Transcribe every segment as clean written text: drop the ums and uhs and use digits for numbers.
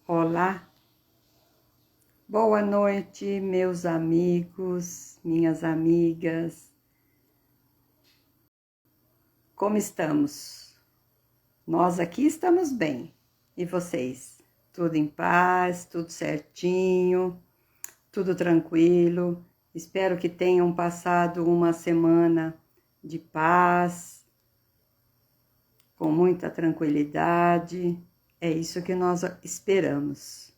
Olá, boa noite, meus amigos, minhas amigas. Como estamos? Nós aqui estamos bem. E vocês? Tudo em paz, tudo certinho, tudo tranquilo. Espero que tenham passado uma semana de paz, com muita tranquilidade. É isso que nós esperamos.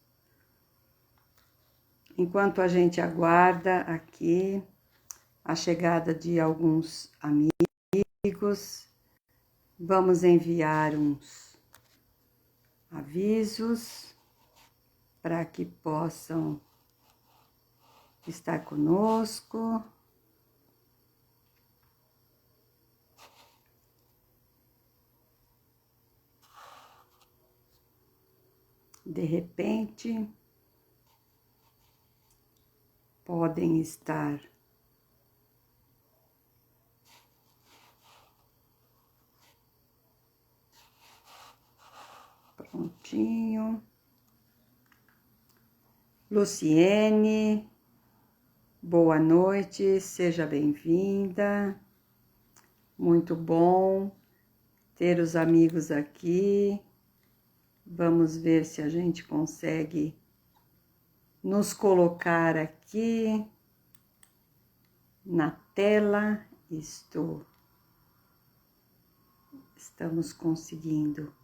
Enquanto a gente aguarda aqui a chegada de alguns amigos, vamos enviar uns avisos para que possam estar conosco. De repente, podem estar prontinho. Luciene, boa noite, seja bem-vinda. Muito bom ter os amigos aqui. Vamos ver se a gente consegue nos colocar aqui na tela. Estamos conseguindo.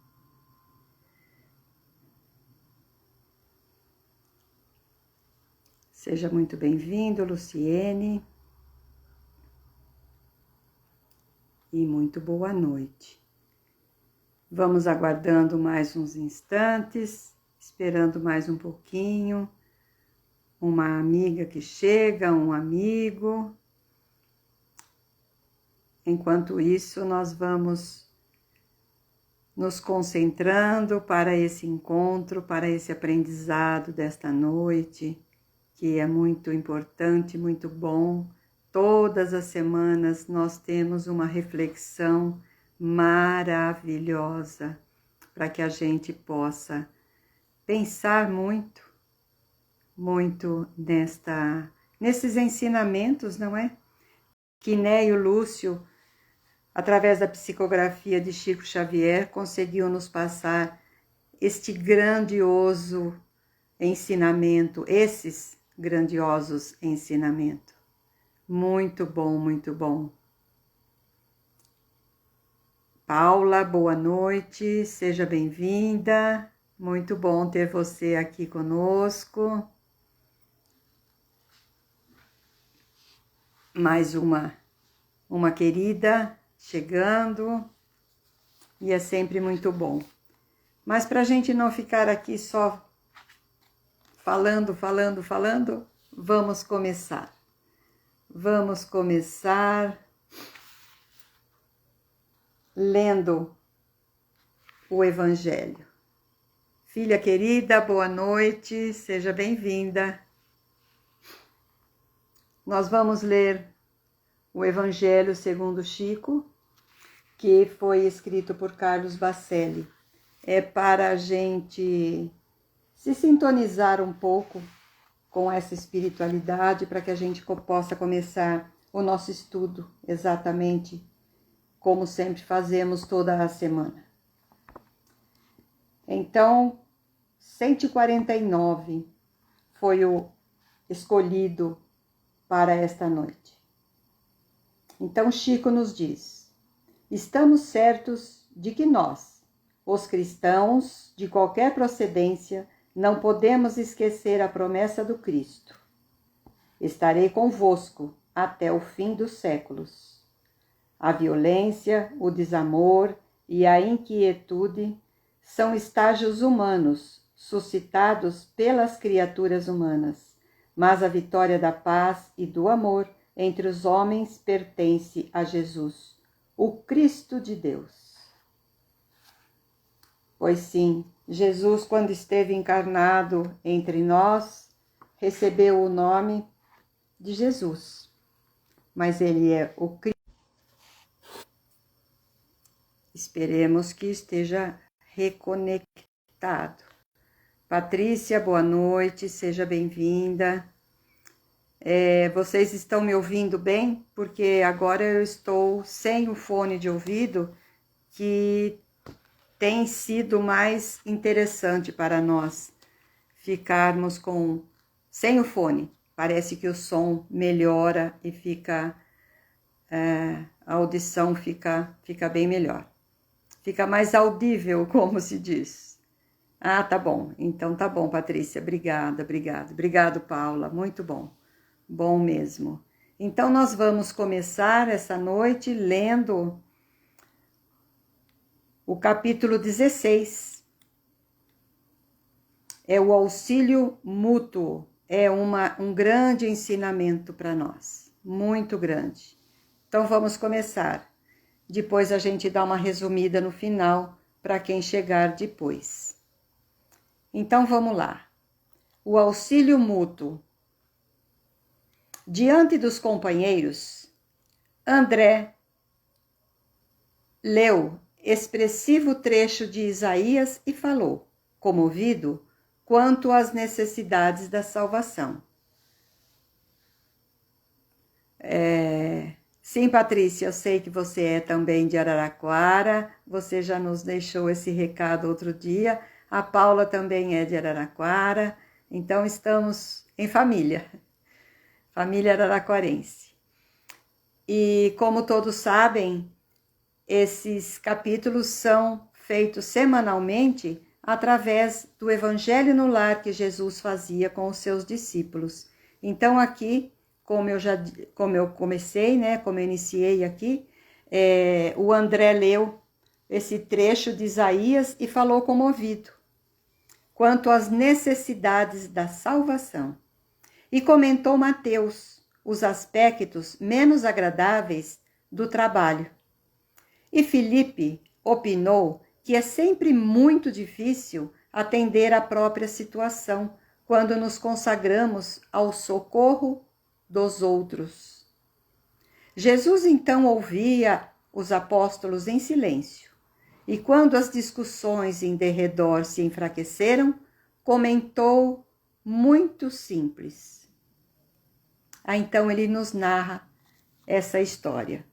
Seja muito bem-vindo, Luciene. E muito boa noite. Vamos aguardando mais uns instantes, esperando mais um pouquinho. Uma amiga que chega, um amigo. Enquanto isso, nós vamos nos concentrando para esse encontro, para esse aprendizado desta noite, que é muito importante, muito bom. Todas as semanas nós temos uma reflexão maravilhosa para que a gente possa pensar muito nesses ensinamentos, não é? Que Neio Lúcio, através da psicografia de Chico Xavier, conseguiu nos passar este grandioso ensinamento, esses grandiosos ensinamentos. Muito bom, muito bom. Paula, boa noite, seja bem-vinda. Muito bom ter você aqui conosco. Mais uma querida chegando, e é sempre muito bom. Mas para a gente não ficar aqui só falando, vamos começar. Vamos começar lendo o Evangelho. Filha querida, boa noite, seja bem-vinda. Nós vamos ler o Evangelho segundo Chico, que foi escrito por Carlos Bacelli. É para a gente se sintonizar um pouco com essa espiritualidade, para que a gente possa começar o nosso estudo exatamente como sempre fazemos toda a semana. Então, 149 foi o escolhido para esta noite. Então, Chico nos diz: estamos certos de que nós, os cristãos de qualquer procedência, não podemos esquecer a promessa do Cristo. Estarei convosco até o fim dos séculos. A violência, o desamor e a inquietude são estágios humanos suscitados pelas criaturas humanas, mas a vitória da paz e do amor entre os homens pertence a Jesus, o Cristo de Deus. Pois sim, Jesus, quando esteve encarnado entre nós, recebeu o nome de Jesus, mas ele é o Cristo. Esperemos que esteja reconectado Patrícia, boa noite, seja bem-vinda. Vocês estão me ouvindo bem? Porque agora eu estou sem o fone de ouvido, que tem sido mais interessante para nós ficarmos sem o fone. Parece que o som melhora e a audição fica bem melhor. Fica mais audível, como se diz. Ah, tá bom. Então tá bom, Patrícia. Obrigada. Obrigado, Paula. Muito bom. Bom mesmo. Então nós vamos começar essa noite lendo o capítulo 16. É o auxílio mútuo. É um grande ensinamento para nós. Muito grande. Então vamos começar. Depois a gente dá uma resumida no final para quem chegar depois. Então vamos lá. O auxílio mútuo. Diante dos companheiros, André leu expressivo trecho de Isaías e falou, comovido, quanto às necessidades da salvação. Sim, Patrícia, eu sei que você é também de Araraquara, você já nos deixou esse recado outro dia, a Paula também é de Araraquara, então estamos em família araraquarense. E como todos sabem, esses capítulos são feitos semanalmente através do Evangelho no Lar que Jesus fazia com os seus discípulos. Então aqui, como eu comecei, né, como eu iniciei aqui, o André leu esse trecho de Isaías e falou comovido quanto às necessidades da salvação. E comentou Mateus os aspectos menos agradáveis do trabalho. E Filipe opinou que é sempre muito difícil atender à própria situação quando nos consagramos ao socorro dos outros. Jesus então ouvia os apóstolos em silêncio, e quando as discussões em derredor se enfraqueceram, comentou muito simples. Então ele nos narra essa história.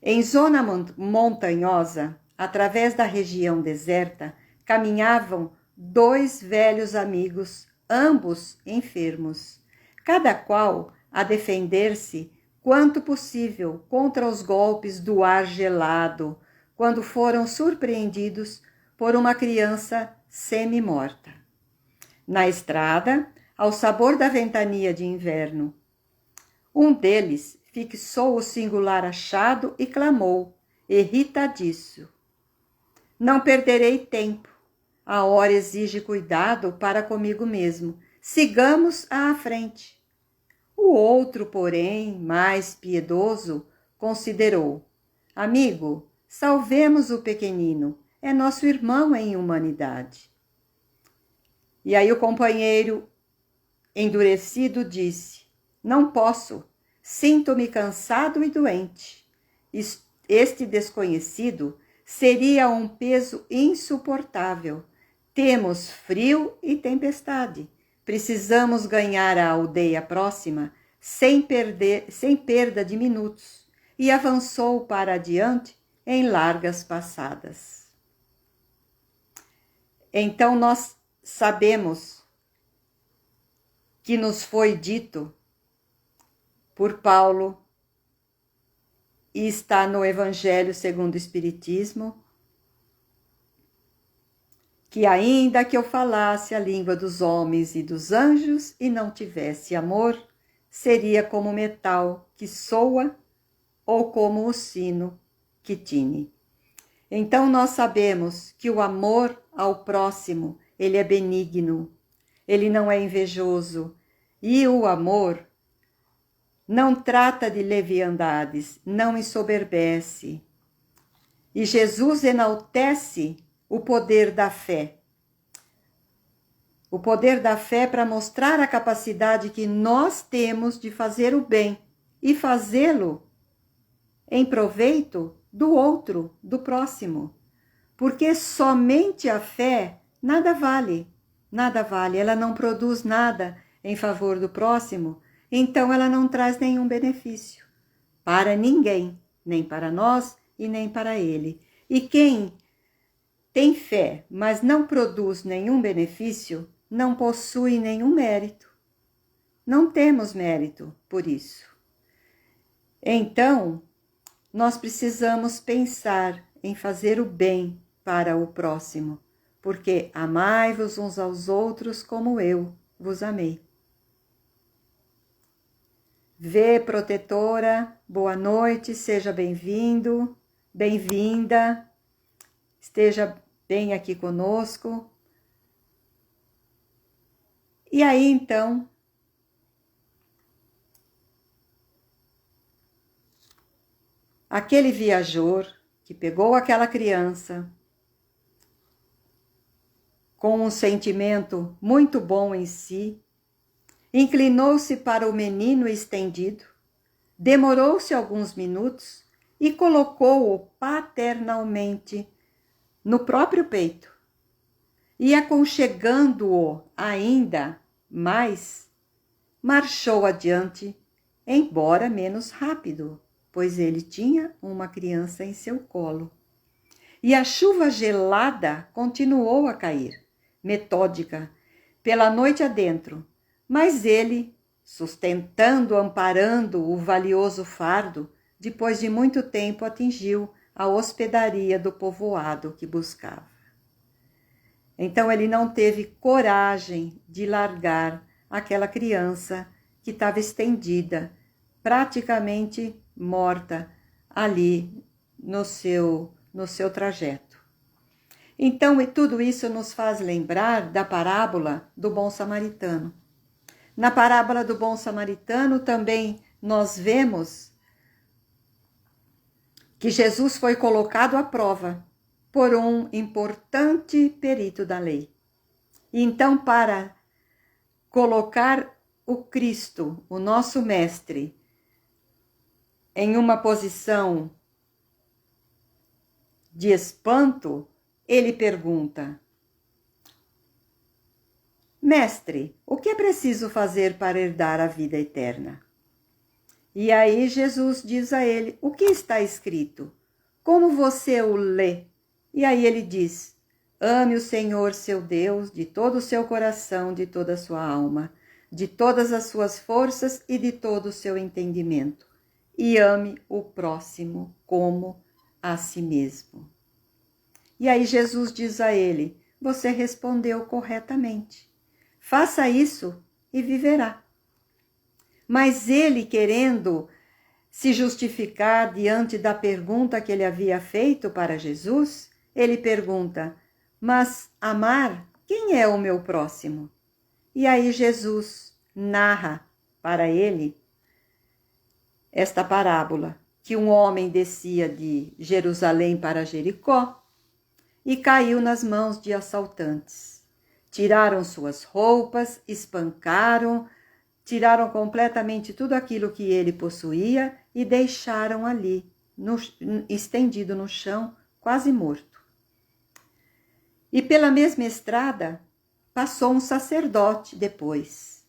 Em zona montanhosa, através da região deserta, caminhavam 2 velhos amigos, ambos enfermos, cada qual a defender-se quanto possível contra os golpes do ar gelado, quando foram surpreendidos por uma criança semi-morta. Na estrada, ao sabor da ventania de inverno, um deles fixou o singular achado e clamou, irritadiço: não perderei tempo. A hora exige cuidado para comigo mesmo. Sigamos à frente. O outro, porém, mais piedoso, considerou: amigo, salvemos o pequenino. É nosso irmão em humanidade. E aí o companheiro, endurecido, disse: não posso. Sinto-me cansado e doente. Este desconhecido seria um peso insuportável. Temos frio e tempestade. Precisamos ganhar a aldeia próxima sem perda de minutos. E avançou para adiante em largas passadas. Então nós sabemos que nos foi dito por Paulo, e está no Evangelho segundo o Espiritismo, que ainda que eu falasse a língua dos homens e dos anjos e não tivesse amor, seria como metal que soa ou como o sino que tine. Então nós sabemos que o amor ao próximo, ele é benigno, ele não é invejoso, e o amor não trata de leviandades, não ensoberbece. E Jesus enaltece o poder da fé. O poder da fé para mostrar a capacidade que nós temos de fazer o bem e fazê-lo em proveito do outro, do próximo. Porque somente a fé nada vale. nada vale, ela não produz nada em favor do próximo, então ela não traz nenhum benefício para ninguém, nem para nós e nem para ele. E quem tem fé, mas não produz nenhum benefício, não possui nenhum mérito. Não temos mérito por isso. Então, nós precisamos pensar em fazer o bem para o próximo, porque amai-vos uns aos outros como eu vos amei. Vê, protetora, boa noite, seja bem-vindo, bem-vinda, esteja bem aqui conosco. E aí, então, aquele viajor que pegou aquela criança com um sentimento muito bom em si, inclinou-se para o menino estendido, demorou-se alguns minutos e colocou-o paternalmente no próprio peito. E aconchegando-o ainda mais, marchou adiante, embora menos rápido, pois ele tinha uma criança em seu colo. E a chuva gelada continuou a cair, metódica, pela noite adentro, mas ele, sustentando, amparando o valioso fardo, depois de muito tempo atingiu a hospedaria do povoado que buscava. Então ele não teve coragem de largar aquela criança que estava estendida, praticamente morta, ali no seu trajeto. Então, tudo isso nos faz lembrar da parábola do bom samaritano. Na parábola do bom samaritano também nós vemos que Jesus foi colocado à prova por um importante perito da lei. E então, para colocar o Cristo, o nosso mestre, em uma posição de espanto, ele pergunta: Mestre, o que é preciso fazer para herdar a vida eterna? E aí Jesus diz a ele: o que está escrito? Como você o lê? E aí ele diz: ame o Senhor seu Deus de todo o seu coração, de toda a sua alma, de todas as suas forças e de todo o seu entendimento. E ame o próximo como a si mesmo. E aí Jesus diz a ele: você respondeu corretamente. Faça isso e viverá. Mas ele, querendo se justificar diante da pergunta que ele havia feito para Jesus, ele pergunta: mas amar, quem é o meu próximo? E aí Jesus narra para ele esta parábola, que um homem descia de Jerusalém para Jericó e caiu nas mãos de assaltantes. Tiraram suas roupas, espancaram, tiraram completamente tudo aquilo que ele possuía e deixaram ali, estendido no chão, quase morto. E pela mesma estrada passou um sacerdote depois.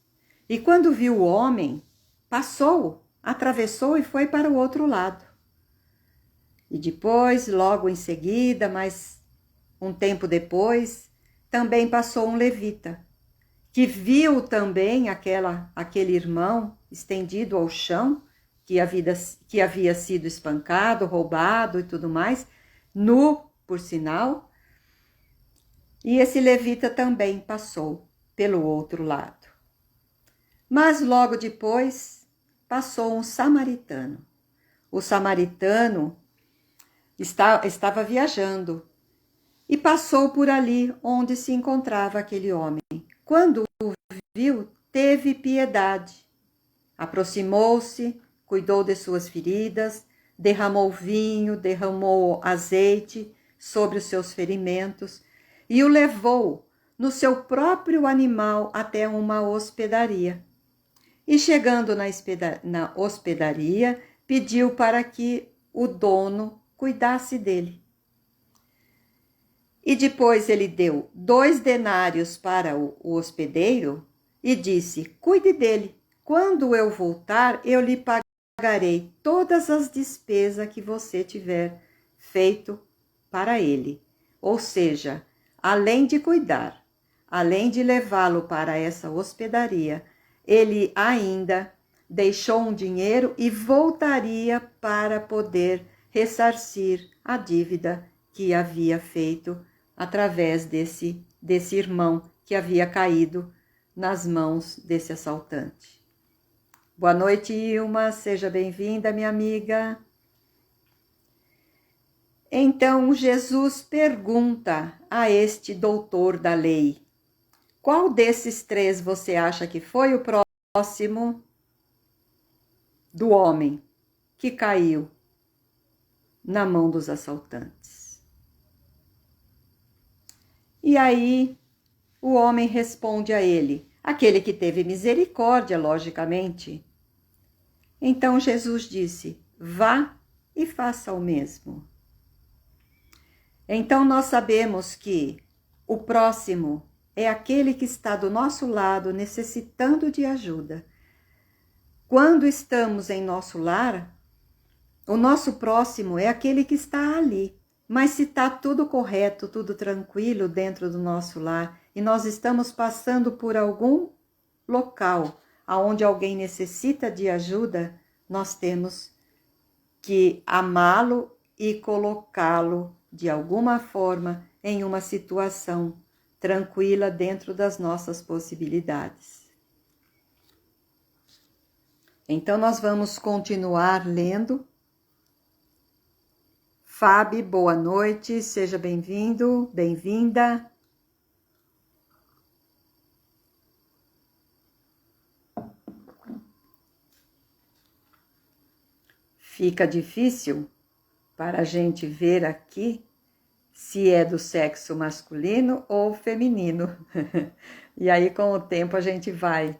E quando viu o homem, passou, atravessou e foi para o outro lado. E depois, logo em seguida, mas um tempo depois, também passou um levita, que viu também aquele irmão estendido ao chão, que havia sido espancado, roubado e tudo mais, nu, por sinal. E esse levita também passou pelo outro lado. Mas logo depois passou um samaritano. O samaritano estava viajando e passou por ali onde se encontrava aquele homem. Quando o viu, teve piedade. Aproximou-se, cuidou de suas feridas, derramou vinho, derramou azeite sobre os seus ferimentos e o levou no seu próprio animal até uma hospedaria. E chegando na hospedaria, pediu para que o dono cuidasse dele. E depois ele deu 2 denários para o hospedeiro e disse: cuide dele. Quando eu voltar, eu lhe pagarei todas as despesas que você tiver feito para ele. Ou seja, além de cuidar, além de levá-lo para essa hospedaria, ele ainda deixou um dinheiro e voltaria para poder ressarcir a dívida que havia feito através desse irmão que havia caído nas mãos desse assaltante. Boa noite, Ilma, seja bem-vinda, minha amiga. Então, Jesus pergunta a este doutor da lei: qual desses 3 você acha que foi o próximo do homem que caiu na mão dos assaltantes? E aí o homem responde a ele: aquele que teve misericórdia, logicamente. Então Jesus disse: vá e faça o mesmo. Então nós sabemos que o próximo é aquele que está do nosso lado necessitando de ajuda. Quando estamos em nosso lar, o nosso próximo é aquele que está ali. Mas se está tudo correto, tudo tranquilo dentro do nosso lar e nós estamos passando por algum local onde alguém necessita de ajuda, nós temos que amá-lo e colocá-lo de alguma forma em uma situação tranquila dentro das nossas possibilidades. Então nós vamos continuar lendo. Fábio, boa noite, seja bem-vindo, bem-vinda. Fica difícil para a gente ver aqui se é do sexo masculino ou feminino. E aí, com o tempo, a gente vai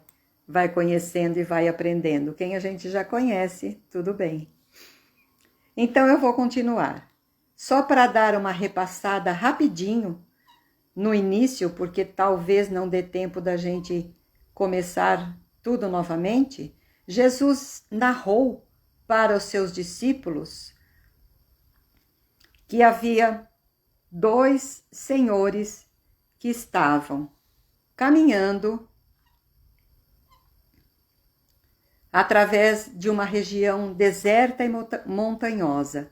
conhecendo e vai aprendendo. Quem a gente já conhece, tudo bem. Então, eu vou continuar. Só para dar uma repassada rapidinho no início, porque talvez não dê tempo da gente começar tudo novamente, Jesus narrou para os seus discípulos que havia 2 senhores que estavam caminhando através de uma região deserta e montanhosa,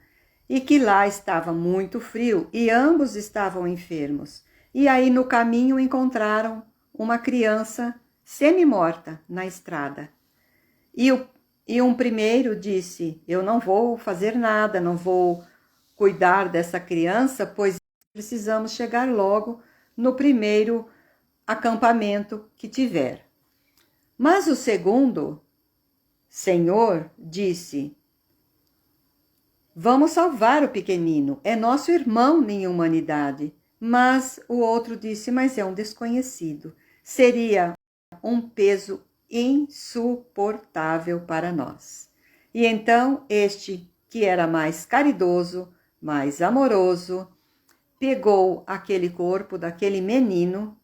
e que lá estava muito frio e ambos estavam enfermos. E aí no caminho encontraram uma criança semi-morta na estrada. E um primeiro disse: eu não vou fazer nada, não vou cuidar dessa criança, pois precisamos chegar logo no primeiro acampamento que tiver. Mas o segundo senhor disse: vamos salvar o pequenino, é nosso irmão em humanidade. Mas o outro disse: mas é um desconhecido, seria um peso insuportável para nós. E então este, que era mais caridoso, mais amoroso, pegou aquele corpo daquele menino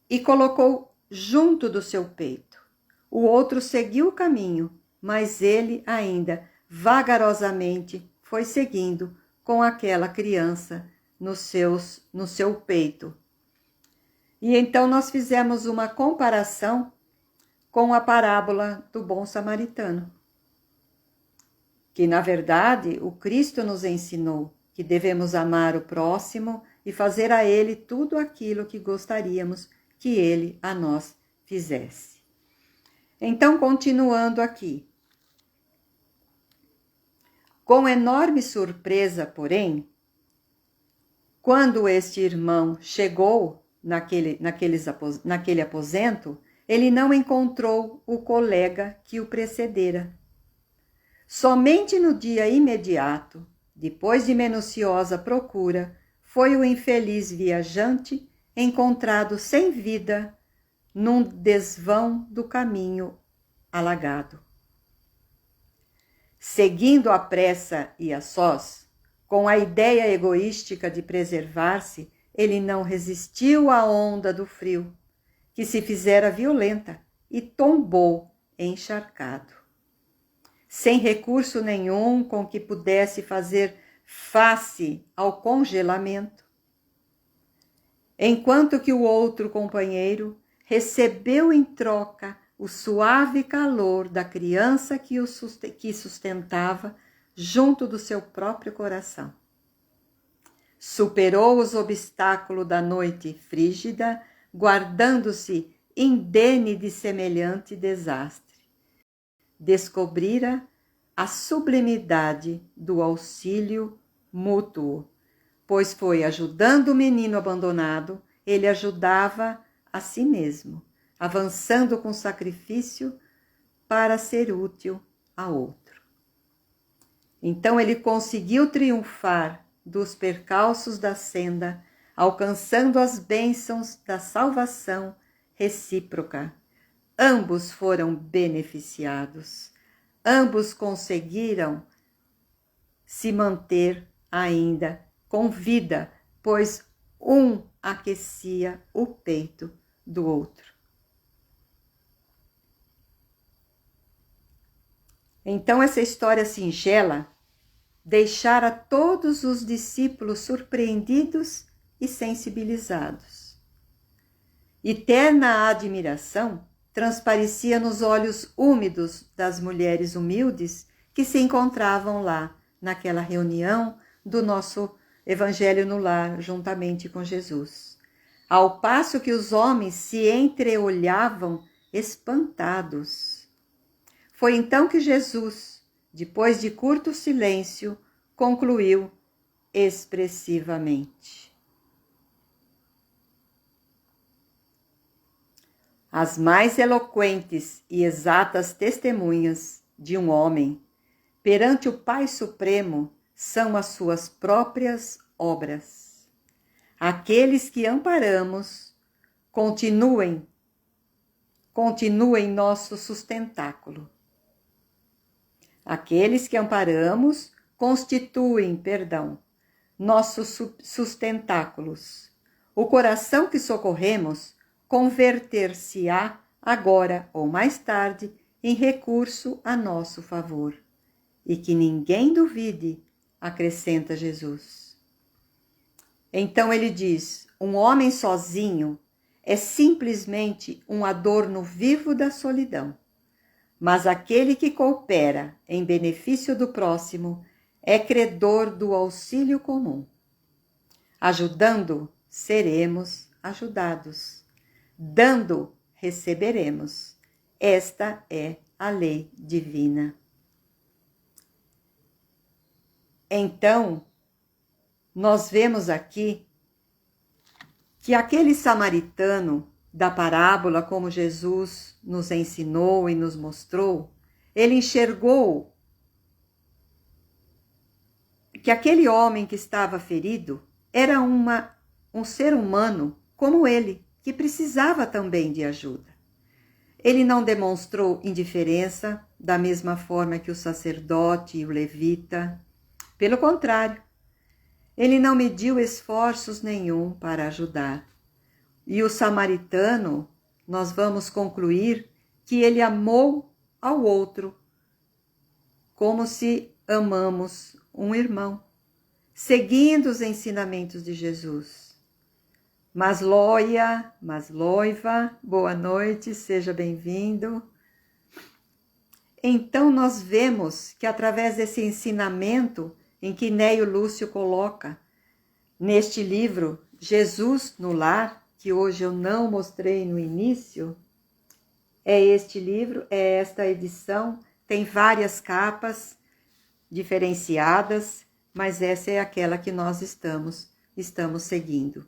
e colocou junto do seu peito. O outro seguiu o caminho, mas ele ainda vagarosamente foi seguindo com aquela criança no seu peito. E então nós fizemos uma comparação com a parábola do bom samaritano, que na verdade o Cristo nos ensinou que devemos amar o próximo e fazer a ele tudo aquilo que gostaríamos que ele a nós fizesse. Então, continuando aqui. Com enorme surpresa, porém, quando este irmão chegou naquele aposento, ele não encontrou o colega que o precedera. Somente no dia imediato, depois de minuciosa procura, foi o infeliz viajante encontrado sem vida num desvão do caminho alagado. Seguindo à pressa e a sós, com a ideia egoística de preservar-se, ele não resistiu à onda do frio, que se fizera violenta, e tombou encharcado, sem recurso nenhum com que pudesse fazer face ao congelamento, enquanto que o outro companheiro recebeu em troca o suave calor da criança que sustentava junto do seu próprio coração. Superou os obstáculos da noite frígida, guardando-se indene de semelhante desastre. Descobrira a sublimidade do auxílio mútuo, pois foi ajudando o menino abandonado, ele ajudava a si mesmo, avançando com sacrifício para ser útil a outro. Então ele conseguiu triunfar dos percalços da senda, alcançando as bênçãos da salvação recíproca. Ambos foram beneficiados, ambos conseguiram se manter ainda com vida, pois um aquecia o peito do outro. Então, essa história singela deixara todos os discípulos surpreendidos e sensibilizados. E terna admiração transparecia nos olhos úmidos das mulheres humildes que se encontravam lá, naquela reunião do nosso Evangelho no Lar, juntamente com Jesus. Ao passo que os homens se entreolhavam espantados. Foi então que Jesus, depois de curto silêncio, concluiu expressivamente: as mais eloquentes e exatas testemunhas de um homem perante o Pai Supremo são as suas próprias obras. Aqueles que amparamos continuem nosso sustentáculo. Aqueles que amparamos constituem, nossos sustentáculos. O coração que socorremos converter-se-á agora ou mais tarde em recurso a nosso favor. E que ninguém duvide, acrescenta Jesus. Então ele diz: um homem sozinho é simplesmente um adorno vivo da solidão, mas aquele que coopera em benefício do próximo é credor do auxílio comum. Ajudando, seremos ajudados. Dando, receberemos. Esta é a lei divina. Então, nós vemos aqui que aquele samaritano da parábola, como Jesus nos ensinou e nos mostrou, ele enxergou que aquele homem que estava ferido era um ser humano como ele, que precisava também de ajuda. Ele não demonstrou indiferença da mesma forma que o sacerdote e o levita. Pelo contrário, ele não mediu esforços nenhum para ajudar. E o samaritano, nós vamos concluir que ele amou ao outro como se amamos um irmão, seguindo os ensinamentos de Jesus. Mas Loiva, boa noite, seja bem-vindo. Então nós vemos que através desse ensinamento em que Neio Lúcio coloca neste livro, Jesus no Lar, que hoje eu não mostrei no início, é este livro, é esta edição, tem várias capas diferenciadas, mas essa é aquela que nós estamos seguindo.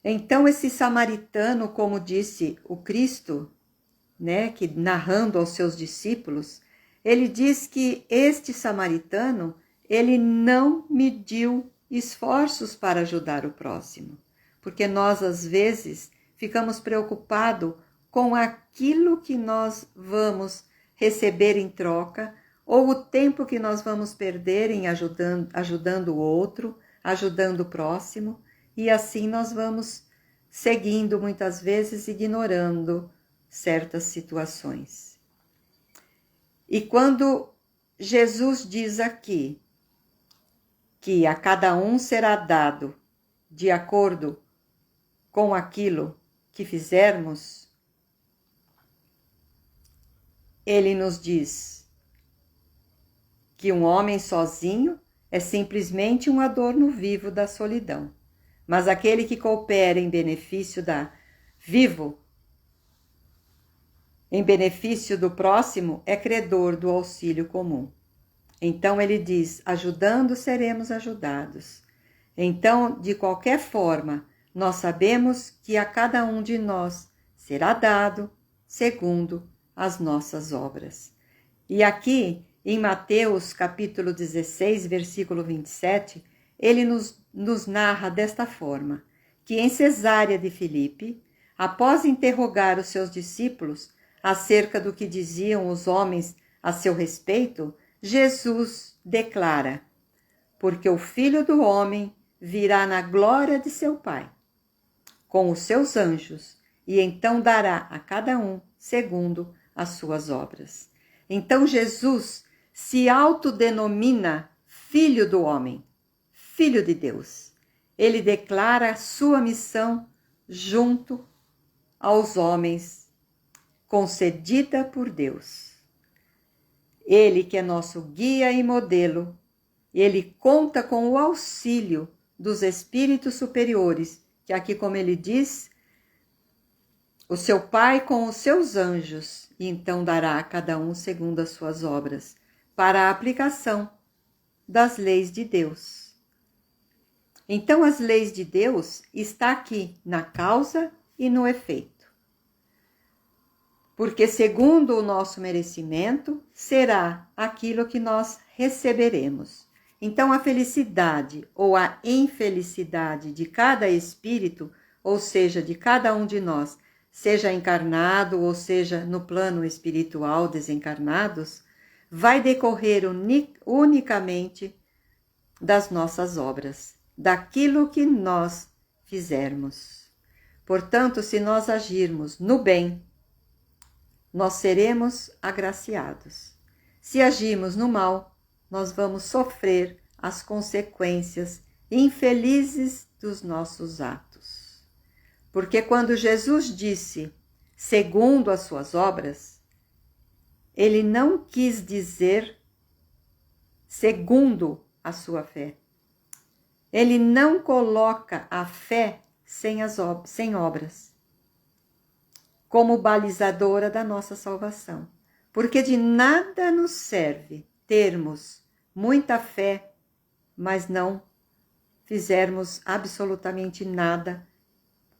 Então esse samaritano, como disse o Cristo, que narrando aos seus discípulos, ele diz que este samaritano, ele não mediu esforços para ajudar o próximo, porque nós às vezes ficamos preocupados com aquilo que nós vamos receber em troca, ou o tempo que nós vamos perder em ajudando o outro, ajudando o próximo, e assim nós vamos seguindo, muitas vezes ignorando certas situações. E quando Jesus diz aqui que a cada um será dado de acordo com aquilo que fizermos, ele nos diz que um homem sozinho é simplesmente um adorno vivo da solidão, mas aquele que coopera em benefício em benefício do próximo, é credor do auxílio comum. Então ele diz: ajudando seremos ajudados. Então, de qualquer forma, nós sabemos que a cada um de nós será dado segundo as nossas obras. E aqui, em Mateus capítulo 16, versículo 27, ele nos narra desta forma, que em Cesárea de Filipe, após interrogar os seus discípulos acerca do que diziam os homens a seu respeito, Jesus declara: porque o Filho do Homem virá na glória de seu Pai, com os seus anjos, e então dará a cada um segundo as suas obras. Então Jesus se autodenomina Filho do Homem, Filho de Deus. Ele declara a sua missão junto aos homens, concedida por Deus. Ele que é nosso guia e modelo, ele conta com o auxílio dos espíritos superiores, que aqui, como ele diz, o seu Pai com os seus anjos, e então dará a cada um segundo as suas obras, para a aplicação das leis de Deus. Então, as leis de Deus estão aqui na causa e no efeito. Porque segundo o nosso merecimento, será aquilo que nós receberemos. Então, a felicidade ou a infelicidade de cada espírito, ou seja, de cada um de nós, seja encarnado ou seja no plano espiritual desencarnados, vai decorrer unicamente das nossas obras, daquilo que nós fizermos. Portanto, se nós agirmos no bem, nós seremos agraciados. Se agirmos no mal, nós vamos sofrer as consequências infelizes dos nossos atos. Porque quando Jesus disse, segundo as suas obras, ele não quis dizer segundo a sua fé. Ele não coloca a fé sem obras como balizadora da nossa salvação. Porque de nada nos serve termos muita fé, mas não fizermos absolutamente nada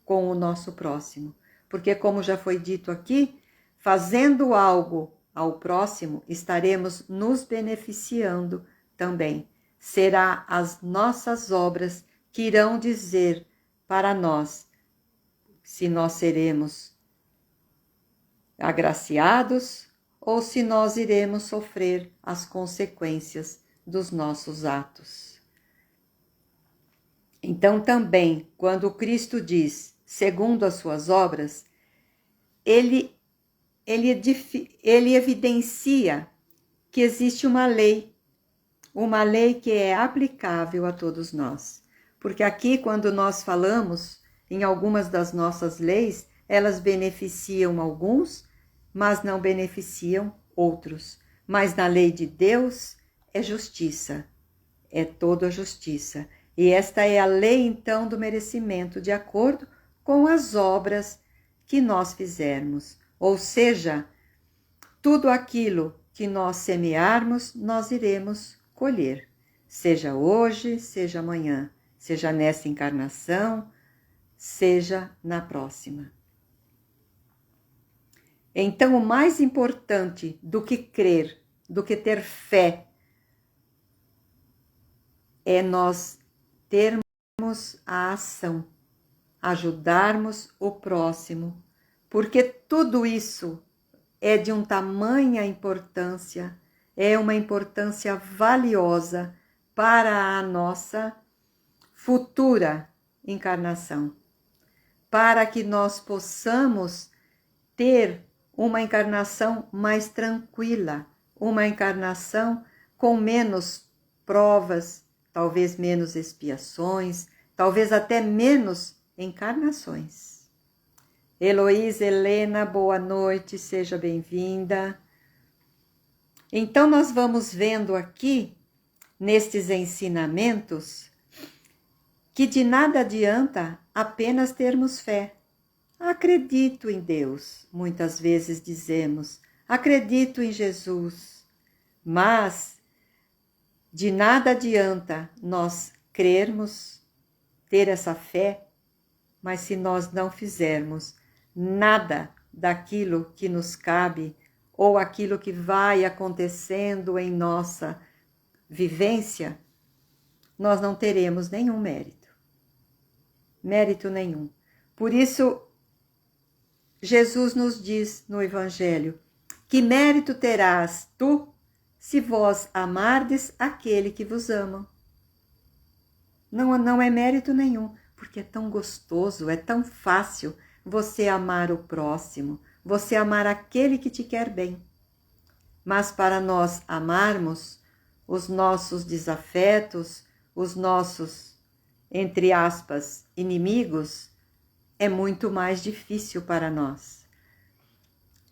com o nosso próximo. Porque, como já foi dito aqui, fazendo algo ao próximo, estaremos nos beneficiando também. Será as nossas obras que irão dizer para nós se nós seremos agraciados ou se nós iremos sofrer as consequências dos nossos atos. Então também, quando Cristo diz, segundo as suas obras, ele evidencia que existe uma lei que é aplicável a todos nós. Porque aqui, quando nós falamos em algumas das nossas leis, elas beneficiam alguns, mas não beneficiam outros. Mas na lei de Deus é justiça, é toda a justiça. E esta é a lei, então, do merecimento, de acordo com as obras que nós fizermos. Ou seja, tudo aquilo que nós semearmos, nós iremos colher. Seja hoje, seja amanhã, seja nessa encarnação, seja na próxima. Então, o mais importante do que crer, do que ter fé, é nós termos a ação, ajudarmos o próximo, porque tudo isso é de um tamanha importância, é uma importância valiosa para a nossa futura encarnação, para que nós possamos ter uma encarnação mais tranquila, uma encarnação com menos provas, talvez menos expiações, talvez até menos encarnações. Heloísa Helena, boa noite, seja bem-vinda. Então, nós vamos vendo aqui, nestes ensinamentos, que de nada adianta apenas termos fé. Acredito em Deus, muitas vezes dizemos, acredito em Jesus, mas de nada adianta nós crermos, ter essa fé, mas se nós não fizermos nada daquilo que nos cabe ou aquilo que vai acontecendo em nossa vivência, nós não teremos nenhum mérito. Mérito nenhum. Por isso, Jesus nos diz no Evangelho: que mérito terás tu se vós amardes aquele que vos ama? Não é mérito nenhum, porque é tão gostoso, é tão fácil você amar o próximo, você amar aquele que te quer bem. Mas para nós amarmos os nossos desafetos, os nossos, entre aspas, inimigos, é muito mais difícil para nós.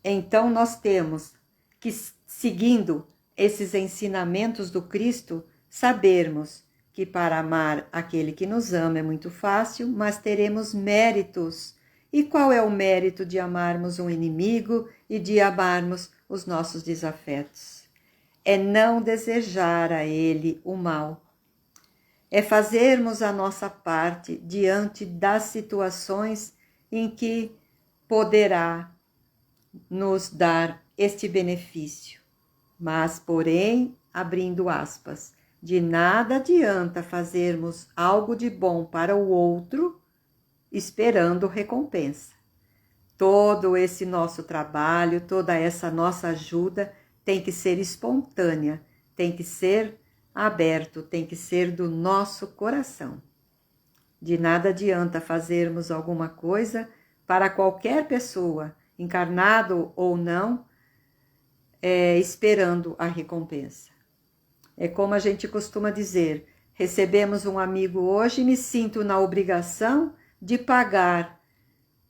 Então nós temos que, seguindo esses ensinamentos do Cristo, sabermos que para amar aquele que nos ama é muito fácil, mas teremos méritos. E qual é o mérito de amarmos um inimigo e de amarmos os nossos desafetos? É não desejar a ele o mal. É fazermos a nossa parte diante das situações em que poderá nos dar este benefício. Mas, porém, abrindo aspas, de nada adianta fazermos algo de bom para o outro esperando recompensa. Todo esse nosso trabalho, toda essa nossa ajuda tem que ser espontânea, tem que ser aberto, tem que ser do nosso coração. De nada adianta fazermos alguma coisa para qualquer pessoa, encarnado ou não, esperando a recompensa. É como a gente costuma dizer, recebemos um amigo hoje e me sinto na obrigação de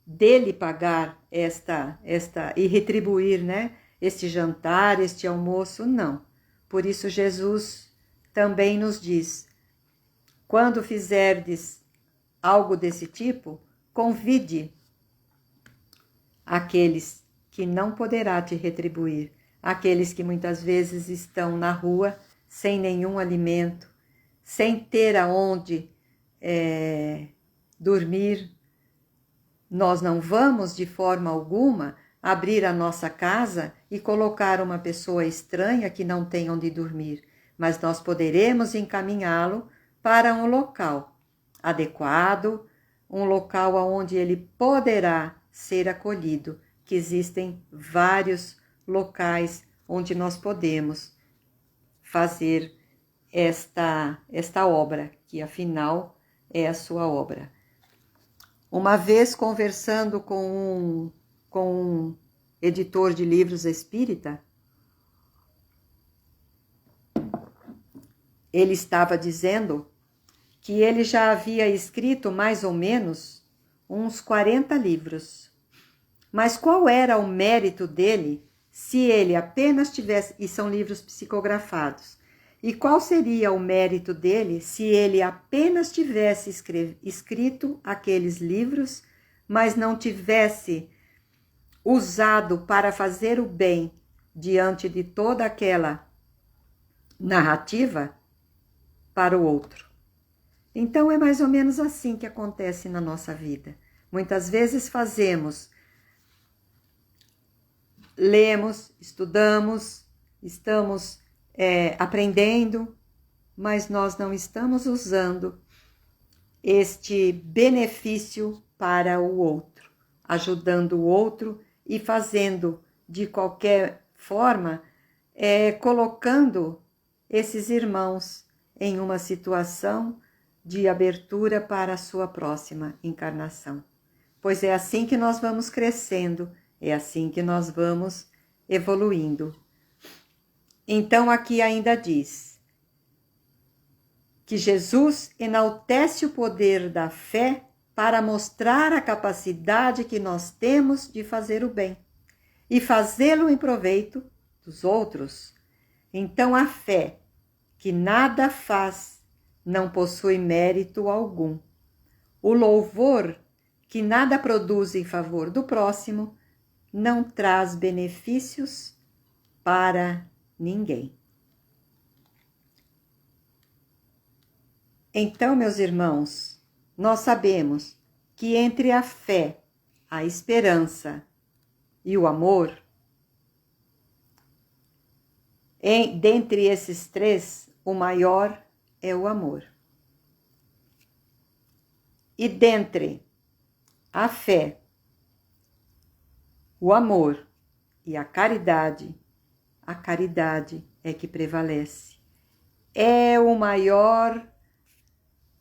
dele pagar esta e retribuir, né, este jantar, este almoço, não. Por isso Jesus também nos diz, quando fizerdes algo desse tipo, convide aqueles que não poderá te retribuir, aqueles que muitas vezes estão na rua sem nenhum alimento, sem ter aonde dormir. Nós não vamos de forma alguma abrir a nossa casa e colocar uma pessoa estranha que não tem onde dormir, mas nós poderemos encaminhá-lo para um local adequado, um local onde ele poderá ser acolhido, que existem vários locais onde nós podemos fazer esta obra, que afinal é a sua obra. Uma vez conversando com um editor de livros espírita, ele estava dizendo que ele já havia escrito mais ou menos uns 40 livros. Mas qual era o mérito dele se ele apenas tivesse... E são livros psicografados. E qual seria o mérito dele se ele apenas tivesse escrito aqueles livros, mas não tivesse usado para fazer o bem diante de toda aquela narrativa para o outro? Então é mais ou menos assim que acontece na nossa vida. Muitas vezes lemos, estudamos, estamos aprendendo, mas nós não estamos usando este benefício para o outro, ajudando o outro e fazendo de qualquer forma, colocando esses irmãos em uma situação de abertura para a sua próxima encarnação. Pois é assim que nós vamos crescendo, é assim que nós vamos evoluindo. Então aqui ainda diz que Jesus enaltece o poder da fé para mostrar a capacidade que nós temos de fazer o bem e fazê-lo em proveito dos outros. Então a fé, que nada faz, não possui mérito algum. O louvor, que nada produz em favor do próximo, não traz benefícios para ninguém. Então, meus irmãos, nós sabemos que entre a fé, a esperança e o amor, dentre esses três, o maior é o amor. E dentre a fé, o amor e a caridade é que prevalece. É o maior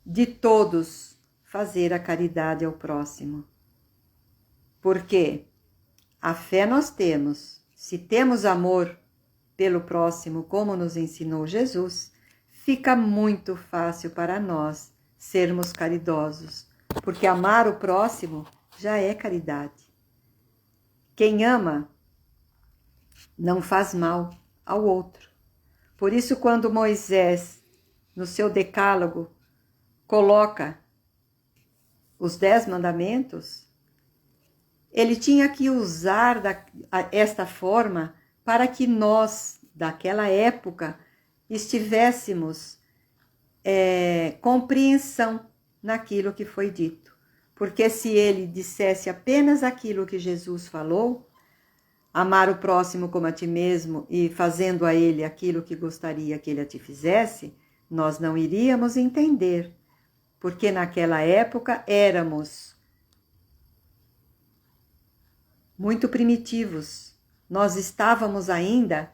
de todos fazer a caridade ao próximo. Porque a fé nós temos, se temos amor pelo próximo, como nos ensinou Jesus, fica muito fácil para nós sermos caridosos, porque amar o próximo já é caridade. Quem ama não faz mal ao outro. Por isso, quando Moisés, no seu decálogo, coloca os 10 mandamentos, ele tinha que usar esta forma para que nós, daquela época, estivéssemos compreensão naquilo que foi dito. Porque se ele dissesse apenas aquilo que Jesus falou, amar o próximo como a ti mesmo e fazendo a ele aquilo que gostaria que ele a ti fizesse, nós não iríamos entender. Porque naquela época éramos muito primitivos. Nós estávamos ainda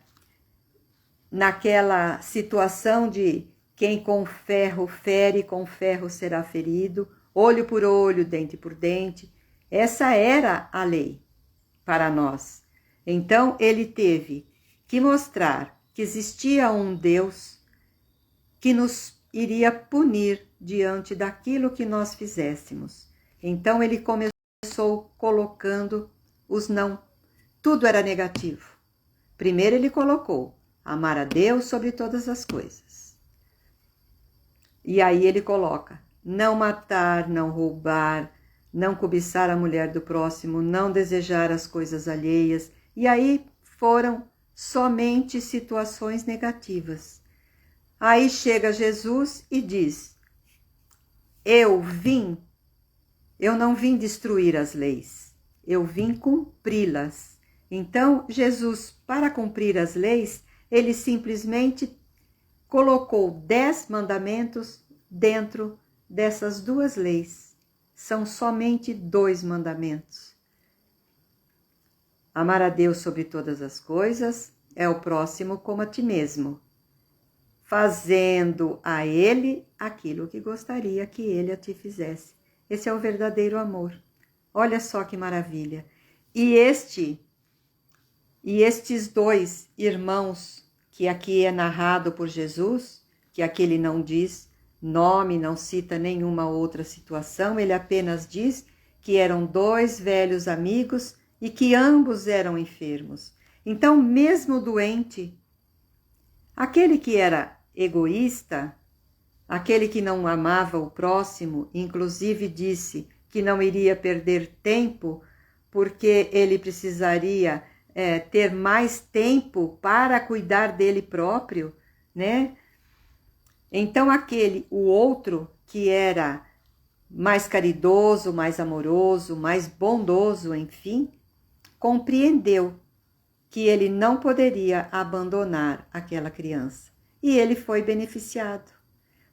naquela situação de quem com ferro fere, com ferro será ferido, olho por olho, dente por dente. Essa era a lei para nós. Então ele teve que mostrar que existia um Deus que nos iria punir diante daquilo que nós fizéssemos. Então ele começou colocando os não. Tudo era negativo. Primeiro ele colocou amar a Deus sobre todas as coisas. E aí ele coloca não matar, não roubar, não cobiçar a mulher do próximo, não desejar as coisas alheias. E aí foram somente situações negativas. Aí chega Jesus e diz: eu não vim destruir as leis, eu vim cumpri-las. Então, Jesus, para cumprir as leis, ele simplesmente colocou 10 mandamentos dentro dessas 2 leis. São somente 2 mandamentos. Amar a Deus sobre todas as coisas, é o próximo como a ti mesmo, fazendo a ele aquilo que gostaria que ele a ti fizesse. Esse é o verdadeiro amor. Olha só que maravilha. E estes 2 irmãos, que aqui é narrado por Jesus, que aqui ele não diz nome, não cita nenhuma outra situação, ele apenas diz que eram 2 velhos amigos e que ambos eram enfermos. Então, mesmo doente, aquele que era egoísta, aquele que não amava o próximo, inclusive disse que não iria perder tempo, porque ele precisaria ter mais tempo para cuidar dele próprio, né? Então o outro que era mais caridoso, mais amoroso, mais bondoso, enfim, compreendeu que ele não poderia abandonar aquela criança. E ele foi beneficiado,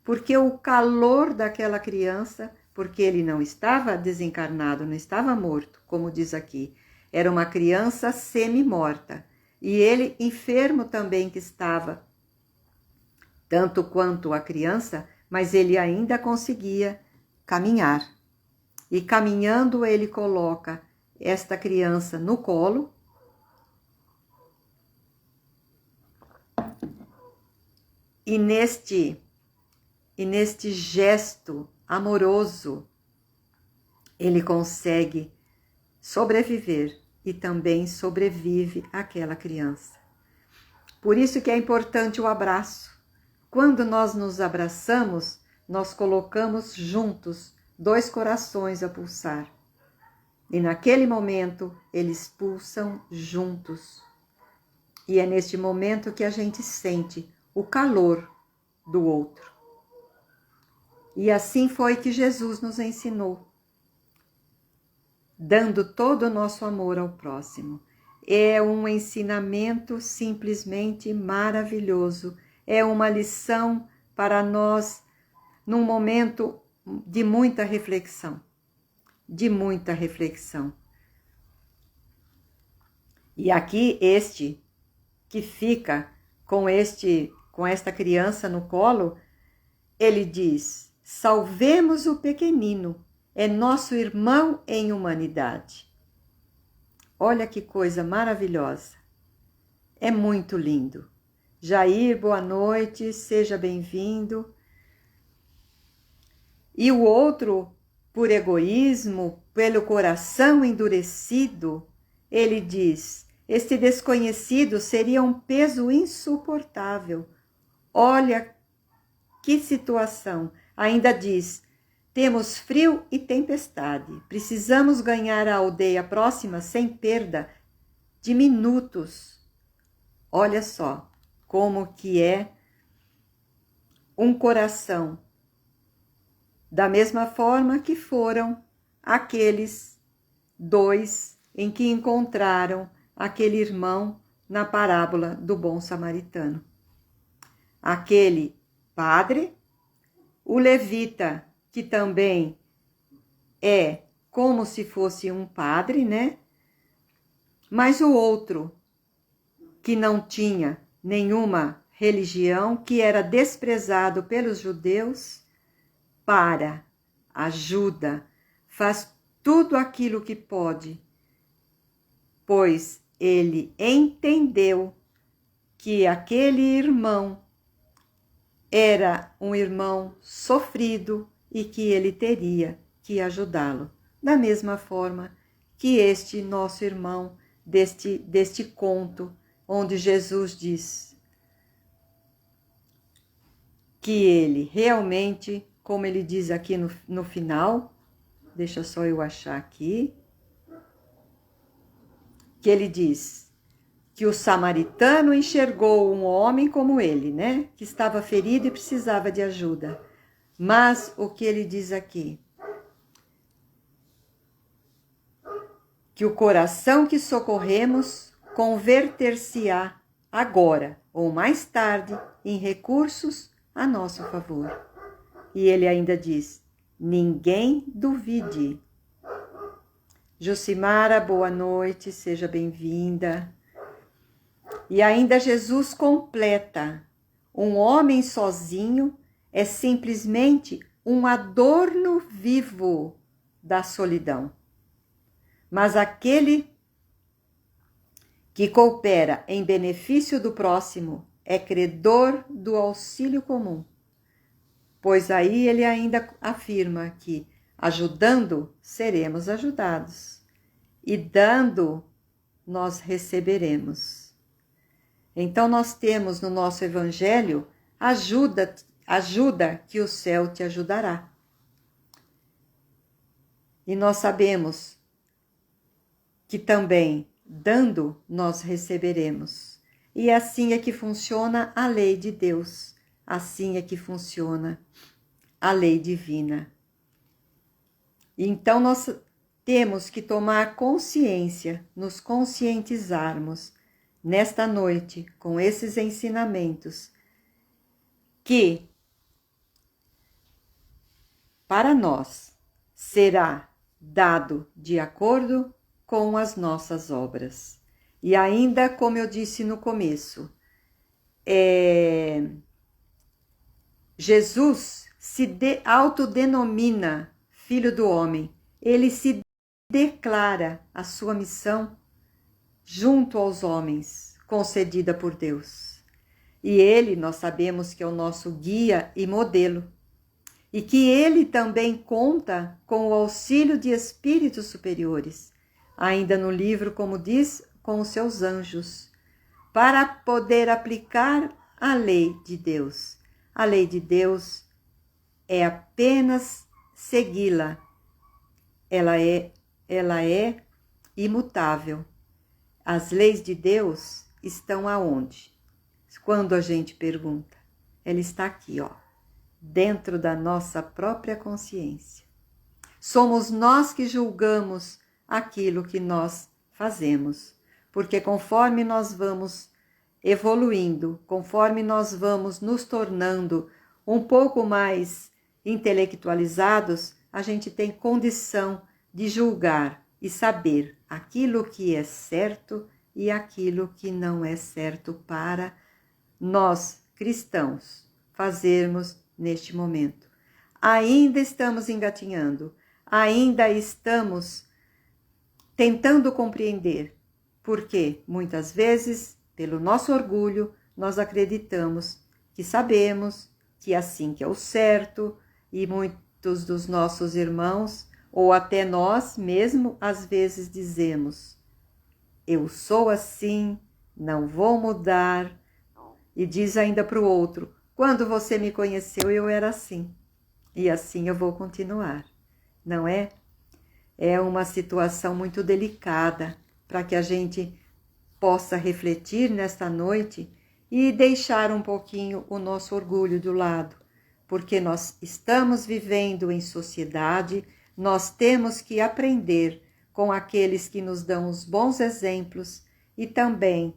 porque o calor daquela criança, porque ele não estava desencarnado, não estava morto, como diz aqui, era uma criança semi-morta, e ele enfermo também que estava, tanto quanto a criança, mas ele ainda conseguia caminhar. E caminhando, ele coloca esta criança no colo e neste gesto amoroso, ele consegue sobreviver e também sobrevive aquela criança. Por isso que é importante o abraço. Quando nós nos abraçamos, nós colocamos juntos 2 corações a pulsar. E naquele momento, eles pulsam juntos. E é neste momento que a gente sente o calor do outro. E assim foi que Jesus nos ensinou, dando todo o nosso amor ao próximo. É um ensinamento simplesmente maravilhoso. É uma lição para nós num momento de muita reflexão. De muita reflexão. E aqui este que fica com esta criança no colo, ele diz: salvemos o pequenino, é nosso irmão em humanidade. Olha que coisa maravilhosa. É muito lindo. Jair, boa noite, seja bem-vindo. E o outro, por egoísmo, pelo coração endurecido, ele diz: este desconhecido seria um peso insuportável. Olha que situação. Ainda diz: temos frio e tempestade. Precisamos ganhar a aldeia próxima sem perda de minutos. Olha só como que é um coração. Da mesma forma que foram aqueles 2 em que encontraram aquele irmão na parábola do bom samaritano. Aquele padre, o levita, que também é como se fosse um padre, né? Mas o outro, que não tinha nenhuma religião, que era desprezado pelos judeus, ajuda, faz tudo aquilo que pode, pois ele entendeu que aquele irmão era um irmão sofrido e que ele teria que ajudá-lo. Da mesma forma que este nosso irmão deste conto, onde Jesus diz que ele realmente, como ele diz aqui no final, deixa só eu achar aqui, que ele diz que o samaritano enxergou um homem como ele, né? Que estava ferido e precisava de ajuda. Mas o que ele diz aqui? Que o coração que socorremos converter-se-á agora ou mais tarde em recursos a nosso favor. E ele ainda diz: ninguém duvide. Jucimara, boa noite, seja bem-vinda. E ainda Jesus completa: um homem sozinho é simplesmente um adorno vivo da solidão. Mas aquele que coopera em benefício do próximo é credor do auxílio comum. Pois aí ele ainda afirma que, ajudando, seremos ajudados, e dando, nós receberemos. Então nós temos no nosso evangelho ajuda que o céu te ajudará. E nós sabemos que também, dando, nós receberemos. E assim é que funciona a lei de Deus. Assim é que funciona a lei divina. Então nós temos que tomar consciência, nos conscientizarmos nesta noite com esses ensinamentos que para nós será dado de acordo com as nossas obras. E ainda, como eu disse no começo, Jesus autodenomina Filho do Homem. Ele se declara a sua missão junto aos homens, concedida por Deus. E ele, nós sabemos que é o nosso guia e modelo. E que ele também conta com o auxílio de espíritos superiores, ainda no livro, como diz, com os seus anjos, para poder aplicar a lei de Deus. A lei de Deus é apenas segui-la. Ela é imutável. As leis de Deus estão aonde? Quando a gente pergunta, ela está aqui, ó, dentro da nossa própria consciência. Somos nós que julgamos aquilo que nós fazemos, porque conforme nós vamos evoluindo, conforme nós vamos nos tornando um pouco mais intelectualizados, a gente tem condição de julgar e saber aquilo que é certo e aquilo que não é certo para nós, cristãos, fazermos neste momento. Ainda estamos engatinhando, ainda estamos tentando compreender, porque muitas vezes, pelo nosso orgulho, nós acreditamos que sabemos que assim que é o certo, e muitos dos nossos irmãos, ou até nós mesmo, às vezes dizemos, eu sou assim, não vou mudar, e diz ainda para o outro, quando você me conheceu eu era assim, e assim eu vou continuar, não é? É uma situação muito delicada para que a gente possa refletir nesta noite e deixar um pouquinho o nosso orgulho do lado, porque nós estamos vivendo em sociedade, nós temos que aprender com aqueles que nos dão os bons exemplos e também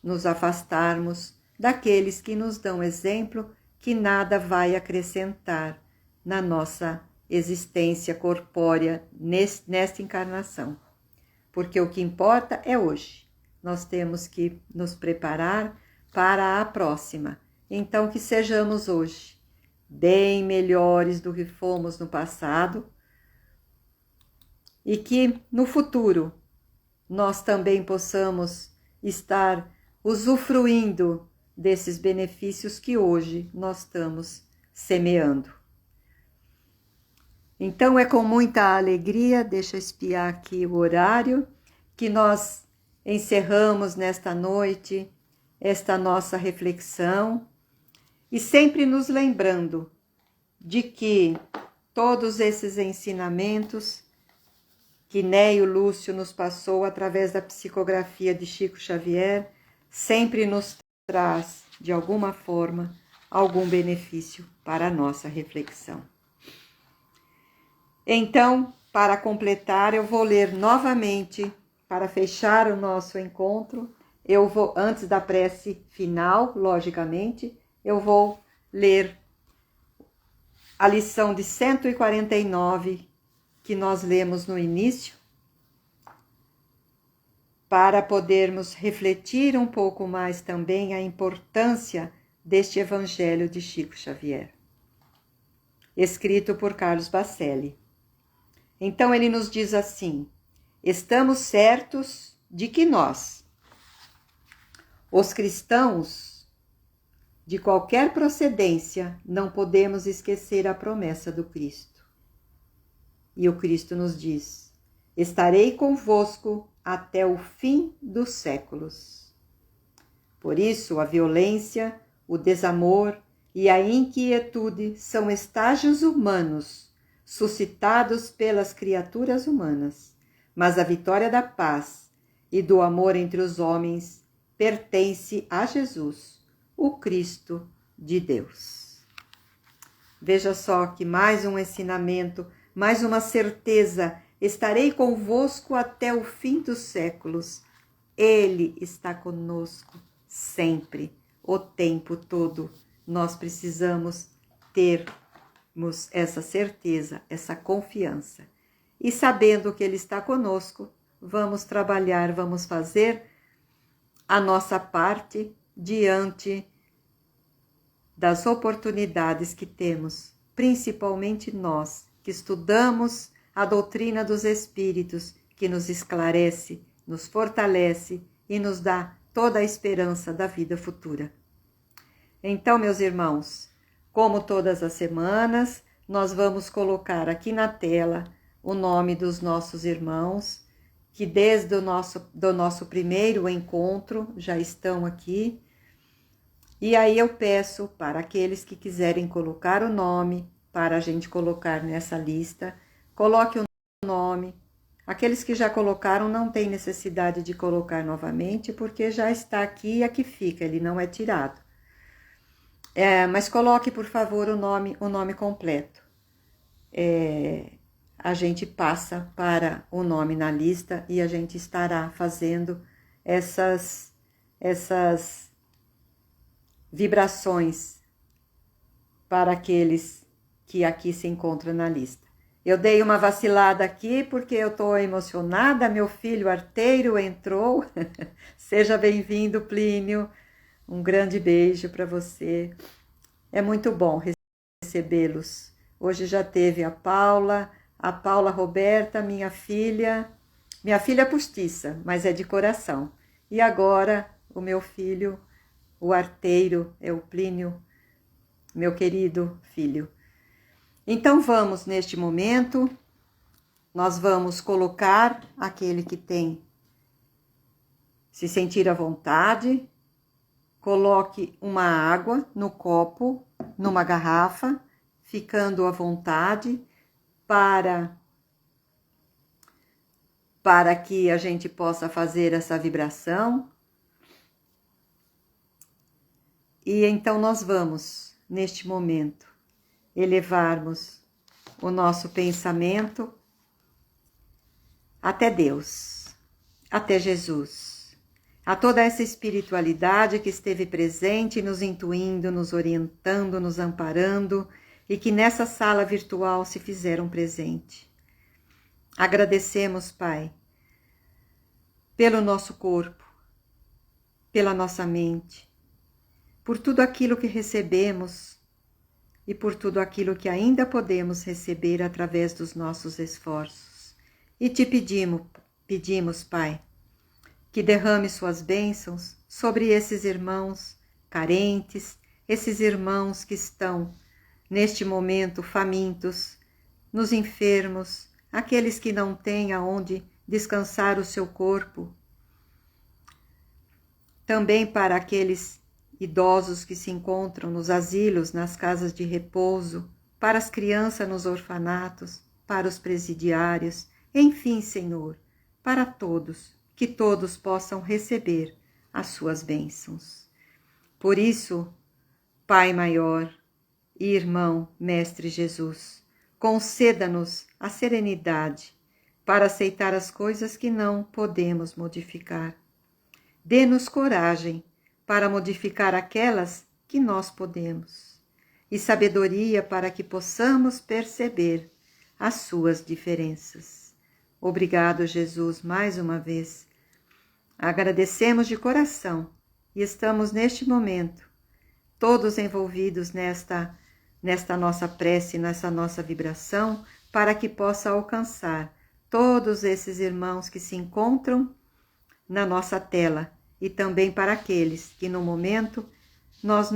nos afastarmos daqueles que nos dão exemplo que nada vai acrescentar na nossa existência corpórea nesta encarnação. Porque o que importa é hoje. Nós temos que nos preparar para a próxima. Então, que sejamos hoje bem melhores do que fomos no passado e que no futuro nós também possamos estar usufruindo desses benefícios que hoje nós estamos semeando. Então é com muita alegria, deixa eu espiar aqui o horário, que nós encerramos nesta noite esta nossa reflexão e sempre nos lembrando de que todos esses ensinamentos que Neio Lúcio nos passou através da psicografia de Chico Xavier sempre nos traz, de alguma forma, algum benefício para a nossa reflexão. Então, para completar, eu vou ler novamente, para fechar o nosso encontro, eu vou, antes da prece final, logicamente, eu vou ler a lição de 149, que nós lemos no início, para podermos refletir um pouco mais também a importância deste Evangelho de Chico Xavier, escrito por Carlos Bacelli. Então ele nos diz assim, estamos certos de que nós, os cristãos de qualquer procedência, não podemos esquecer a promessa do Cristo. E o Cristo nos diz, estarei convosco até o fim dos séculos. Por isso, a violência, o desamor e a inquietude são estágios humanos suscitados pelas criaturas humanas, mas a vitória da paz e do amor entre os homens pertence a Jesus, o Cristo de Deus. Veja só que mais um ensinamento, mais uma certeza, estarei convosco até o fim dos séculos. Ele está conosco sempre, o tempo todo. Nós precisamos termos essa certeza, essa confiança. E sabendo que Ele está conosco, vamos trabalhar, vamos fazer a nossa parte diante das oportunidades que temos, principalmente nós, que estudamos a doutrina dos Espíritos, que nos esclarece, nos fortalece e nos dá toda a esperança da vida futura. Então, meus irmãos, como todas as semanas, nós vamos colocar aqui na tela o nome dos nossos irmãos, que desde o nosso primeiro encontro já estão aqui. E aí eu peço para aqueles que quiserem colocar o nome, para a gente colocar nessa lista, coloque o nome. Aqueles que já colocaram não tem necessidade de colocar novamente, porque já está aqui e aqui fica, ele não é tirado. Mas coloque, por favor, o nome completo. A gente passa para o nome na lista e a gente estará fazendo essas vibrações para aqueles que aqui se encontram na lista. Eu dei uma vacilada aqui porque eu estou emocionada, meu filho arteiro entrou. Seja bem-vindo, Plínio. Um grande beijo para você. É muito bom recebê-los. Hoje já teve a Paula Roberta, minha filha postiça, mas é de coração. E agora o meu filho, o arteiro, é o Plínio, meu querido filho. Então vamos, neste momento, nós vamos colocar aquele que tem se sentir à vontade. Coloque uma água no copo, numa garrafa, ficando à vontade para que a gente possa fazer essa vibração. E então nós vamos, neste momento, elevarmos o nosso pensamento até Deus, até Jesus, a toda essa espiritualidade que esteve presente, nos intuindo, nos orientando, nos amparando e que nessa sala virtual se fizeram presente. Agradecemos, Pai, pelo nosso corpo, pela nossa mente, por tudo aquilo que recebemos e por tudo aquilo que ainda podemos receber através dos nossos esforços. E te pedimos, Pai, que derrame suas bênçãos sobre esses irmãos carentes, esses irmãos que estão, neste momento, famintos, nos enfermos, aqueles que não têm aonde descansar o seu corpo. Também para aqueles idosos que se encontram nos asilos, nas casas de repouso, para as crianças nos orfanatos, para os presidiários, enfim, Senhor, para todos, que todos possam receber as suas bênçãos. Por isso, Pai maior e irmão Mestre Jesus, conceda-nos a serenidade para aceitar as coisas que não podemos modificar. Dê-nos coragem para modificar aquelas que nós podemos, e sabedoria para que possamos perceber as suas diferenças. Obrigado, Jesus, mais uma vez. Agradecemos de coração e estamos neste momento todos envolvidos nesta nossa prece, nessa nossa vibração, para que possa alcançar todos esses irmãos que se encontram na nossa tela, e também para aqueles que no momento nós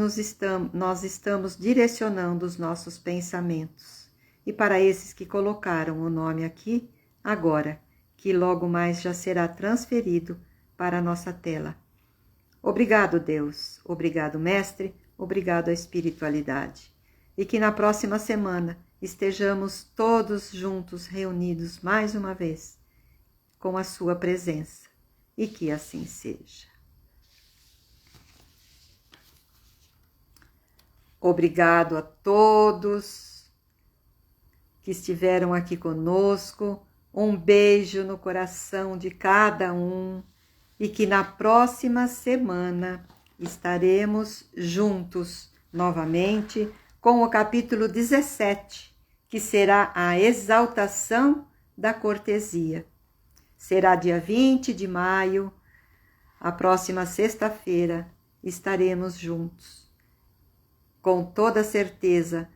estamos direcionando os nossos pensamentos. E para esses que colocaram o nome aqui, agora, que logo mais já será transferido para a nossa tela. Obrigado, Deus. Obrigado, Mestre. Obrigado à espiritualidade. E que na próxima semana estejamos todos juntos, reunidos mais uma vez, com a sua presença. E que assim seja. Obrigado a todos que estiveram aqui conosco. Um beijo no coração de cada um e que na próxima semana estaremos juntos novamente com o capítulo 17, que será a exaltação da cortesia. Será dia 20 de maio, a próxima sexta-feira, estaremos juntos. Com toda certeza,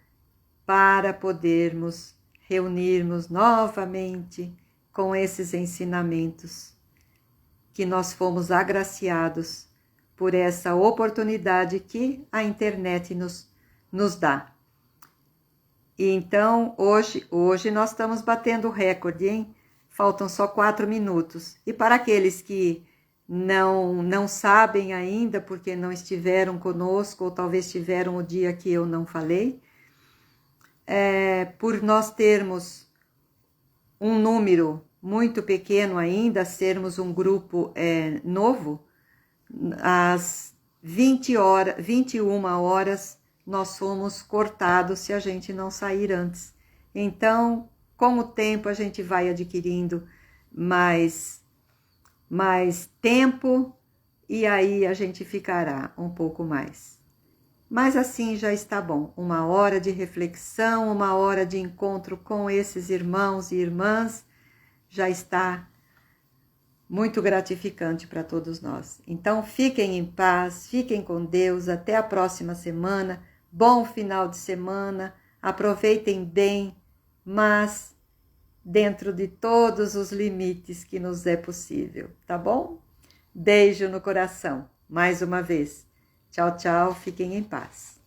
para podermos reunirmos novamente com esses ensinamentos que nós fomos agraciados por essa oportunidade que a internet nos dá. E então, hoje nós estamos batendo o recorde, hein? Faltam só 4 minutos. E para aqueles que não sabem ainda, porque não estiveram conosco, ou talvez estiveram o dia que eu não falei, por nós termos um número muito pequeno ainda, sermos um grupo novo, às 21 horas nós fomos cortados se a gente não sair antes. Então, com o tempo a gente vai adquirindo mais tempo e aí a gente ficará um pouco mais. Mas assim já está bom, 1 hora de reflexão, 1 hora de encontro com esses irmãos e irmãs, já está muito gratificante para todos nós. Então fiquem em paz, fiquem com Deus, até a próxima semana, bom final de semana, aproveitem bem, mas dentro de todos os limites que nos é possível, tá bom? Beijo no coração, mais uma vez. Tchau, tchau, fiquem em paz.